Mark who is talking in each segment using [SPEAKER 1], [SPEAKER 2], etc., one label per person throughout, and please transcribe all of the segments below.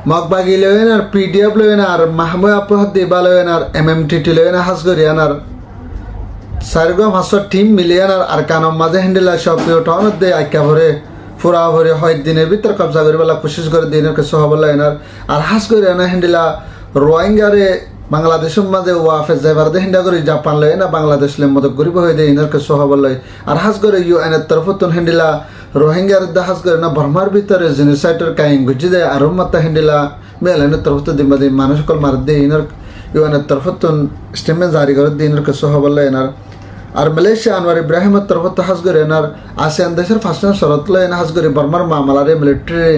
[SPEAKER 1] মগবাগি লয়েন আর PDF লয়েন আর মাহমুদ আপহদ দিবা লয়েন আর এমএমটিটি লয়েন হাসগরিয়ান আর সারগো হাসর team million আর কানম মাঝে হেন্ডিলা সক্রিয় টাউনত দে আইকা ভরে ফুরা ভরে হয় দিনের ভিতর কবজা করিবেলা কোশিশ করে দিনের কিছু হবলা এনার আর হাসগরিয়ান হেন্ডিলা রোহিঙ্গারে বাংলাদেশের মাঝে ওয়াফে যাইবার দে হিন্দা করে জাপান লয় না বাংলাদেশ লে মদত গরিব হয়ে দেয় ইনার কিছু হবলা আর হাস করে ইউএন এর তরফতন হেন্ডিলা রোহিঙ্গার দাহাজ করে না বর্মার ভিতরে জেনোসাইডের কাইং গুজি দেয় আর মাত্তা হেন্ডিলা মেলানের তরফত দিবা দে মানুষ কল মার দে ইনার ইউএনের তরফতন স্টেটমেন্ট জারি করে দে ইনার কিছু হবলা এনার আর মালয়েশিয়া আনোয়ার ইব্রাহিমের তরফত হাজ করে এনার আসিয়ান দেশের ফার্স্ট শরত লয় হাজ করে বর্মার মামলারে মিলিটারি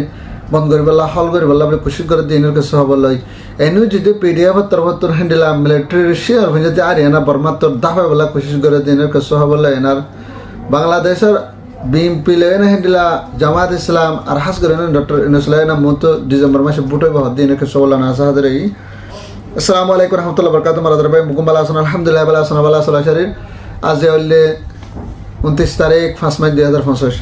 [SPEAKER 1] বন্ধ করিবেলা হল করিবেলা বলে কোশিশ করে দে ইনার কিছু হবলা এনু যদি পিডিএফের তরফতন হেন্ডিলা মিলিটারি শেয়ার হয়ে যদি আর এনা বর্মার তোর দাফা বলা কোশিশ করে দে ইনার কিছু হবলা এনার বাংলাদেশের বিএনপি লয়না হেন্ডিলা জামাত ইসলাম আর হাস করে ডক্টর ইউনূস লয়না মতো ডিসেম্বর মাসে বুটই বহুত দিন কে সওলানা আসাহাদের এই আসসালামু আলাইকুম রাহমাতুল্লাহি ওয়া বারাকাতুহু মারাদার ভাই মুকুম বালা আসসালামু আলহামদুলিল্লাহ বালা আসসালামু বালা সাল্লাহ শরীর আজ হইলে 29 তারিখ 5 মার্চ 2025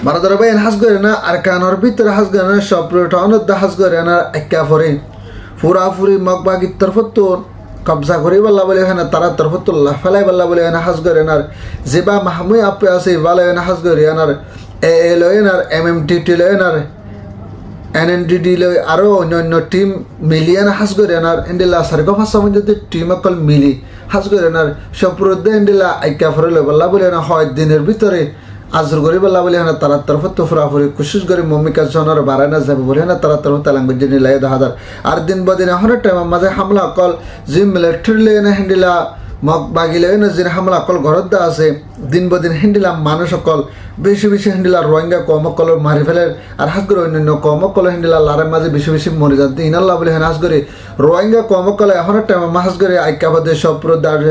[SPEAKER 1] মারাদার ভাই হাস করে না আর কানোর ভিতরে হাস করে না সব প্রোটনত হাস করে না একা ফরে পুরাপুরি মগবাগির তরফত কবজা করি বল্লা বলে হয় না তারা তরফতুল্লাহ ফেলাই বল্লা বলে হয় না হাজ করে এনার যেবা মাহমুদ আপে আছে ভালো হয় না হাজ করে এনার এ লয়েনার এমএমটিটি লয়েনার এনএনডিডি লয় আরও অন্যান্য টিম মিলিয়ান হাজ করে এনার এন্ডিলা সার্গো ভাষা যদি টিম অকল মিলি হাজ করে এনার সপ্রুদ্ধ এন্ডিলা আইকা ফরে বল্লা বলে না হয় দিনের ভিতরে আজর করি বল্লা বলে না তারা তরফত ফুরাফুরি কোশিশ করে মমিকা জনের বাড়ায় না যাবে বলে না তারা তরফ তালাঙ্গ জিনি লাই দাহাদার আর দিন বদিন এখন টাইম মাঝে হামলা অকল যে মিলিটারি লেনে হেন্ডিলা মগ বাগি লেনে যে হামলা অকল ঘরত দা আছে দিন বদিন হেন্ডিলা মানুষ অকল বেশি বেশি হেন্ডিলা রোহিঙ্গা কম অকল মারি ফেলে আর হাজ করে অন্যান্য কম অকল হেন্ডিলা লারের মাঝে বেশি বেশি মরে যাতে ইনাল্লাহ বলে হাজ করে রোহিঙ্গা কম অকল এখন টাইম হাজ করে আইকাবাদে সব প্রদার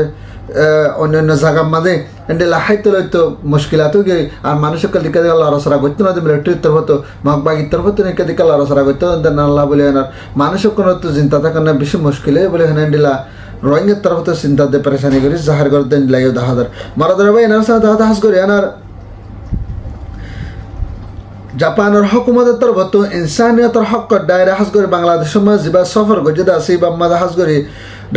[SPEAKER 1] অন্যান্য জায়গার মাঝে এন্ডেলা হাইতে লইতো মুশকিলাতো গে আর মানুষের দিকে দিকে আল্লাহ রসরা করতো না মিলিটারির তরফত মগবাগির তরফত নিকে দিকে আল্লাহ রসরা করতো আল্লাহ বলে এনার মানুষের কোনো তো চিন্তা থাকে না বেশি মুশকিলে বলে এন্ডেলা রোহিঙ্গার তরফত চিন্তা দিয়ে পরেশানি করি জাহার করে দেন লাইও দাহাদার মারাদার ভাই এনার সাথে দাহাদ হাস করে এনার জাপানের হুকুমতের তরফত ইনসানিয়তের হক দায়রা হাস করে বাংলাদেশের মাঝে যা সফর গজে আছে বা মাঝে হাস করে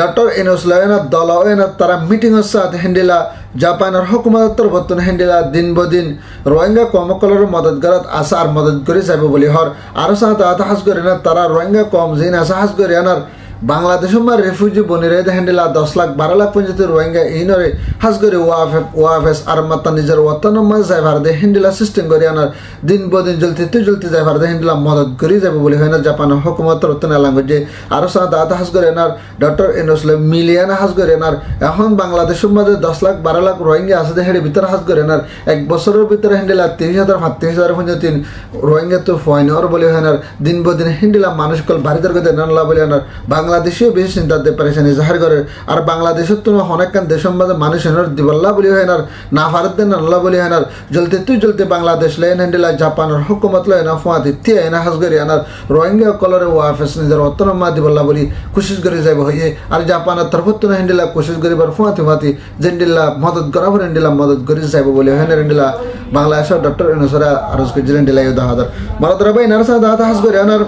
[SPEAKER 1] ডক্টর ইউনূস লয়না দল ওয়েনা তারা মিটিং সাথে হেন্ডিলা জাপানের হুকুমতের তরফত হেন্ডিলা দিন বদিন রোহিঙ্গা কমকলের মদত করাত আসা আর মদত করে যাবে বলে হর আরো সাথে হাস করে না তারা রোহিঙ্গা কম জিন আসা হাস করে আনার বাংলাদেশের মার রেফিউজি বনিরে হেন্ডিলা 10 লাখ 12 লাখ পর্যন্ত রোহিঙ্গা ইনরে হাস করে ওয়াফেস আর মাতা নিজের ওয়াতন মাঝে যাই ভারতে হেন্ডিলা সিস্টেম করে আনার দিন বদিন জ্বলতে যাই ভারতে হেন্ডিলা মদত করে যাবে বলে হয় না জাপানের হুকুমতের রতনা লাঙ্গুজে আরো সাথে হাস করে আনার ডক্টর ইউনূস মিলিয়ান হাস করে আনার এখন বাংলাদেশের মাঝে 10 লাখ 12 লাখ রোহিঙ্গা আছে হেডে ভিতরে হাস করে আনার এক বছরের ভিতরে হেন্ডিলা 30,000 35,000 পর্যন্ত রোহিঙ্গা তো ফাইনর বলে হয় না দিন বদিন হেন্ডিলা মানুষ কল বাড়িদার করে নাল্লা বলে আনার বাংলাদেশেও বেশি চিন্তা দিয়ে পারেছেন জাহার করে আর বাংলাদেশের তো অনেকখান দেশের মাঝে মানুষ এনার দিবল্লা বলি হয় না ভারত দেন আল্লাহ বলি হয় জ্বলতে বাংলাদেশ লেন হ্যান্ডেলা জাপানের হুকুমত লয় না ফুয়া দিতে এনা হাজ করে আনার রোহিঙ্গা কলরে ওয়াফেস নিজের অতনমা দিবল্লা বলি কোশিশ করে যাইব হইয়ে আর জাপানের তরফত না হ্যান্ডেলা কোশিশ করিবার ফুয়াতি জেন্ডিল্লা মদত করা পর হ্যান্ডেলা মদত করে যাইব বলি হয় না হ্যান্ডেলা বাংলাদেশের ডক্টর ইউনূসরা আরজ করে হ্যান্ডেলা দাহাদার মারাদার ভাই নার সাথে দাহাদ হাজ করে আনার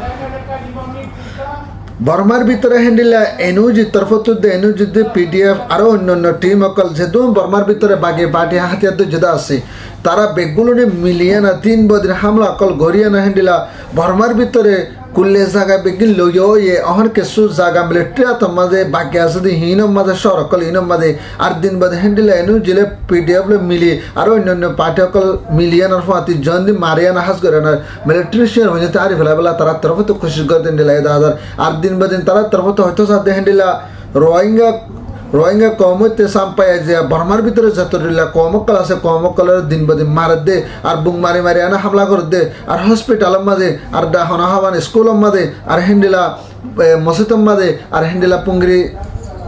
[SPEAKER 1] বর্মার ভিতরে হ্যান্ডিলা এনুজি তরফত এনুজি পিডিএফ আরো অন্যান্য টিম অকল যেহেতু বর্মার ভিতরে বাগে পার্টি হাতিয়ার যুদা আছে তারা বেগগুলো মিলিয়ে না 3 বদিন হামলা অকল গড়িয়ে না হ্যান্ডিলা বর্মার ভিতরে কুল্লে জায়গা বেগিন লইও অহন কিছু জায়গা মিলিটারি মাঝে বাকি আছে হিনম মাঝে শহর অকল হিনম মাঝে আর দিন বাদে হ্যান্ডিলা এনু জিলে পিডিএফ মিলি আরো অন্যান্য পার্টি অকল মিলিয়ানার ফাতি জন দি মারিয়ানা হাজ করে না মিলিটারি শেয়ার হয়ে যেতে আরি ফেলা তারা তরফত কোশিশ করে হ্যান্ডিলা দাদার আর দিন বাদিন তারা তরফত হয়তো সাথে হ্যান্ডিলা রোহিঙ্গা কমতে সাম্পায় যে বর্মার ভিতরে যতরিল্লা কমকল আছে কমকলের দিন বদিন মারে দে আর বুং মারি আনা হামলা করে দে আর হসপিটালের মাঝে আর হনাহাবান স্কুলের মাঝে আর হ্যান্ডিলা মসজিদের মাঝে আর হ্যান্ডিলা পুঙ্গরি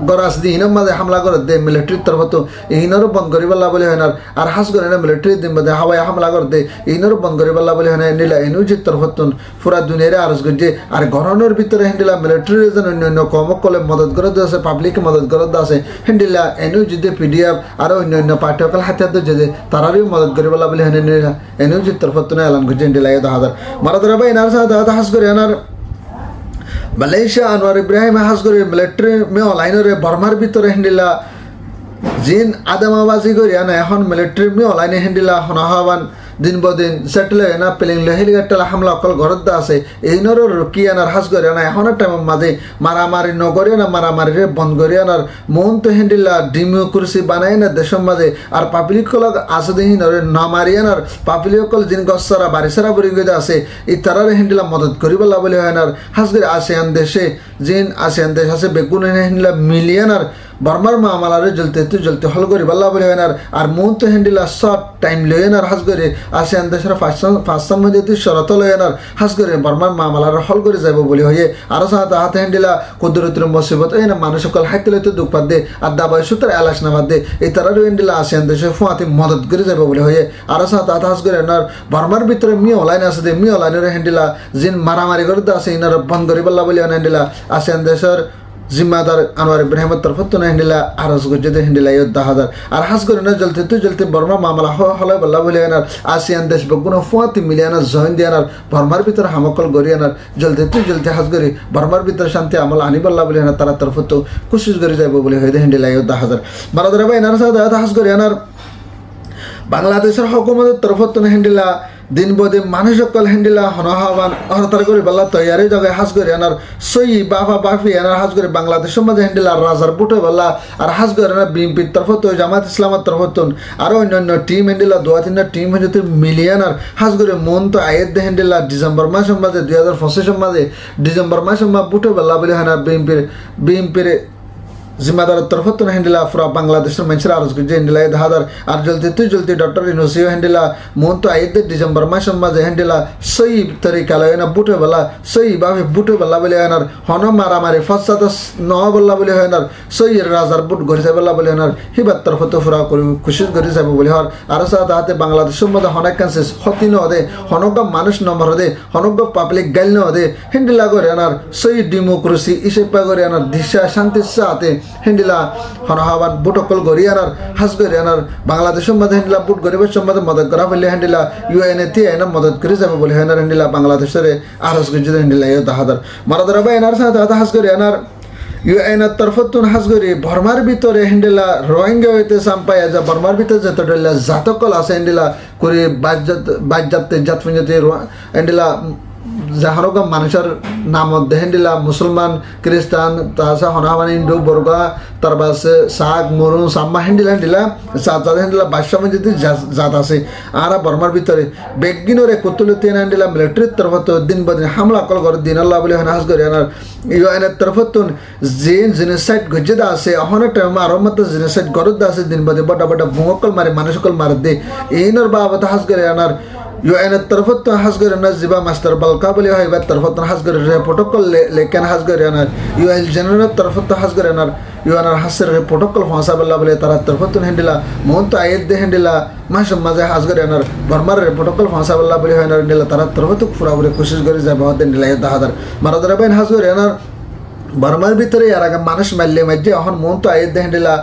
[SPEAKER 1] গড় আছে ইহিনের মাঝে হামলা করে দে মিলিটারির তরফ তো ইহিনেরও বন্ধ করি পাল্লা বলে হয় না আর হাস করে না মিলিটারি দিন মধ্যে হাওয়ায় হামলা করে দে ইহিনেরও বন্ধ করি পাল্লা বলে হয় না নিলা এনুজির তরফ তো পুরা দুনিয়ারে আরজ করছে আর গরনের ভিতরে হেন্ডিলা মিলিটারি যেন অন্যান্য কর্মকলে মদত করে আছে পাবলিকে মদত করে আছে হেন্ডিলা এনু যদি পিডিএফ আর অন্যান্য পাঠ্যকল হাতিয়ার যদি তারারও মদত করি পাল্লা বলে হয় না এনুজির তরফ তো এলান করছে হেন্ডিলা 10,000 মারা ধরা ভাই এনার সাথে হাস করে এনার মালয়েশিয়া আনোয়ার ইব্রাহিম হাস করে মিলিটারি মে অনলাইনে বর্মার ভিতরে হেন্ডিলা জিন আদামাবাজি করি আনা এখন মিলিটারি মে অনলাইনে হেন্ডিলা হনাহাবান দিন বদিন সেটেল না প্লেন হেলিকপ্টার হামলা অকল ঘরত আছে এইনর রুকি আনার হাস করে না এখনের টাইমের মাঝে মারামারি নগরে না মারামারি বন্ধ করে আনার মন তো হেন্ডিলা ডেমোক্রেসি বানাই না দেশের মাঝে আর পাবলিক কলক আছে দেখি নরে না মারি আনার পাবলিক কল জিন গছরা বারিসারা বরি গিয়ে আছে এই তারারে হেন্ডিলা মদত করিবলা বলে হয় না হাস করে আসিয়ান দেশে জিন আসিয়ান দেশ আছে বেগুন হেন্ডিলা মিলিয়নার বর্মার মামালারে জ্বলতে হল করি বাল্লা বলে হয় না আর মন তো হেন্ডিলা শর্ট টাইম লয়ে না হাস করে আসিয়ান দেশের ফার্স্টার মধ্যে শরত লয়ে না হাস করে বর্মার মামালারে হল করে যাব বলে হয়ে আরো সাথে হাতে হেন্ডিলা কুদরতের মুসিবত এই না মানুষ সকল হাইতে লইতে দুঃখ পাত দে আর দাবাই সুতার এলাস না বাদ দে এই তারারও হেন্ডিলা আসিয়ান দেশে ফুয়াতে মদত করে যাব বলে হয়ে আরো সাথে হাতে হাস করে না বর্মার ভিতরে মি অনলাইন আছে দে মি অনলাইনের হেন্ডিলা জিন মারামারি করতে আছে ইনার বন্ধ করি বাল্লা বলে হেন্ডিলা আসিয়ান দেশের জিম্মাদার আনোয়ার ইব্রাহিমের তরফ তো হেন্ডিলা আরজ গজ্জে হেন্ডিলা 10,000 আর হাস করে না জ্বলতে বর্মা মামলা হলাই বল্লা বলে আনার আসিয়ান দেশ বেগুন ফুয়াতি মিলিয়ানার জয়েন দিয়ে আনার বর্মার ভিতরে হামকল গড়ি আনার জ্বলতে হাস করি বর্মার ভিতরে শান্তি আমল আনি বল্লা বলে আনার তারা তরফ তো কোশিশ করে যাব বলে হয়ে হেন্ডিলা 10,000 মারাদরা ভাই এনার সাথে হাস করে আনার বাংলাদেশের হুকুমতের তরফ তো হেন্ডিলা দিন বদিন মানুষ সকল হেন্ডিলা হনহাবান হরতার করে বেলা তৈয়ারি জায়গায় হাস করে আনার সই বাফা বাফি এনার হাস করে বাংলাদেশের মাঝে হেন্ডিলা রাজার বুটে বেলা আর হাস করে আনার বিএনপির তরফ তো জামাত ইসলামের তরফ তো আরো অন্যান্য টিম হেন্ডিলা 2-3টা টিম হেঁটে মিলিয়নার হাস করে মন তো আয়ের দে হেন্ডিলা ডিসেম্বর মাসের মাঝে 2025 মাঝে ডিসেম্বর মাসের মা বুটে বেলা বলে হয় না বিএনপির জিম্মাদার তরফ তো হেন্ডিলা পুরা বাংলাদেশের মানুষের আরজ করছে হেন্ডিলা 10,000 আর জ্বলতে ডক্টর ইউনুসিও হেন্ডিলা মন তো আইতে ডিসেম্বর মাসের মাঝে হেন্ডিলা সই তরিকা লয় না বুটে বেলা সই ভাবে বুটে বেলা বলে হয় না হন মারামারি ফসাদ ন বললা বলে হয় না সই রাজার বুট ঘুরে বেলা বলে হয় না হিবার তরফ তো পুরা করে খুশি করে যাব বলে হর আর সাথে হাতে বাংলাদেশের মধ্যে হনেক কাছে ক্ষতি ন দে হনক মানুষ নম্বর দে হনক পাবলিক গাইল ন দে হেন্ডিলা করে আনার সই ডেমোক্রেসি ইসেপা করে আনার দিশা শান্তির সাথে হেন্ডিলা হনহাবান বুটকল গড়ি আনার হাস গড়ি আনার বাংলাদেশের মধ্যে হেন্ডিলা বুট গরিবের সম্বন্ধে মদত করা বললে হেন্ডিলা ইউএনএ দিয়ে এনে মদত করে যাবে বলে হেনার হেন্ডিলা বাংলাদেশের আরজ গঞ্জিত হেন্ডিলা 10,000 মারাদরা ভাই এনার সাথে হাস গড়ি আনার ইউএনএর তরফতুন হাস গড়ি বর্মার ভিতরে হেন্ডিলা রোহিঙ্গা হইতে সাম্পাই যা বর্মার ভিতরে যত জাতকল আছে হেন্ডিলা করে বাজ্যাতে জাতফিঞ্জাতে হেন্ডিলা যাহারকা মানুষের নাম হেন্ডিলা মুসলমান খ্রিস্টান তাছাড়া হনাহান হিন্দু বর্গা তার পাশে শাক মরু সাম্মা হেন্ডিলা যাদের হেন্ডিলা বাদশাহ যদি জাত আছে আর বর্মার ভিতরে বেগিনরে কতুলতি হেন্ডিলা মিলিটারির তরফত দিন বদিন হামলা কল করে দিন আল্লাহ বলে হাস করে আনার ইউএনএর তরফতুন যে জেনোসাইড গজ্জেদা আছে অহনের টাইম আরো মতো জেনোসাইড গরদ আছে দিন বদিন বড় ভূমকল মারে মানুষকল মার দে এইনর বাবত হাস করে আনার ইউএনএর তরফত হাস করে আনার জিবা মাস্টার বালকা বলে হয় বা তরফত হাস করে প্রোটোকল লেখেন হাস করে আনার ইউএন জেনারেল তরফত হাস করে আনার ইউএনআর হাসের প্রোটোকল ফাঁসা বল্লা বলে তারা তরফত হেন্ডিলা মোহন তো আয়ের দে হেন্ডিলা মাসের মাঝে হাস করে আনার বর্মার প্রোটোকল ফাঁসা বল্লা বলে হয় হেন্ডিলা তারা তরফত পুরাপুরি কোশিশ করে যাবে হেন্ডিলা 10,000 মারাদরা বাইন হাস করে আনার বর্মার ভিতরে আর আগে মানুষ মারলে মাঝে এখন মন তো আয়ের দে হেন্ডিলা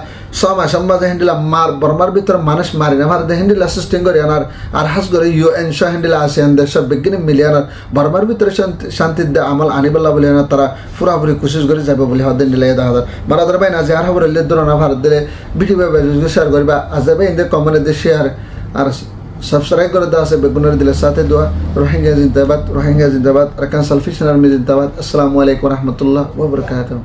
[SPEAKER 1] সমাজ হেন্ডিলা বর্মার ভিতরে মানুষ মারি না ভারত হেন্ডিলা সিস্টেম করে আনার আর হাস করে ইউএন সহ হেন্ডিলা আসিয়ান দেশ সব বিজ্ঞানী মিলে আনার বর্মার ভিতরে শান্তির দে আমল আনিবল্লা বলে আনার তারা পুরাপুরি কোশিশ করে যাবে বলে হদ হেন্ডিলা 10,000 মারাদর ভাই না যে আর খবর না ভারত দিলে ভিডিও শেয়ার করবা আজ ভাই ইন্দের কমেন্টে দিয়ে শেয়ার আর সাবস্ক্রাইব করে দেওয়া আছে বেগুনের দিলের সাথে দোয়া রোহিঙ্গা জিন্দাবাদ আরকান সালফি সেনার জিন্দাবাদ আসসালামু আলাইকুম ওয়া রাহমাতুল্লাহি ওয়া বারাকাতুহু।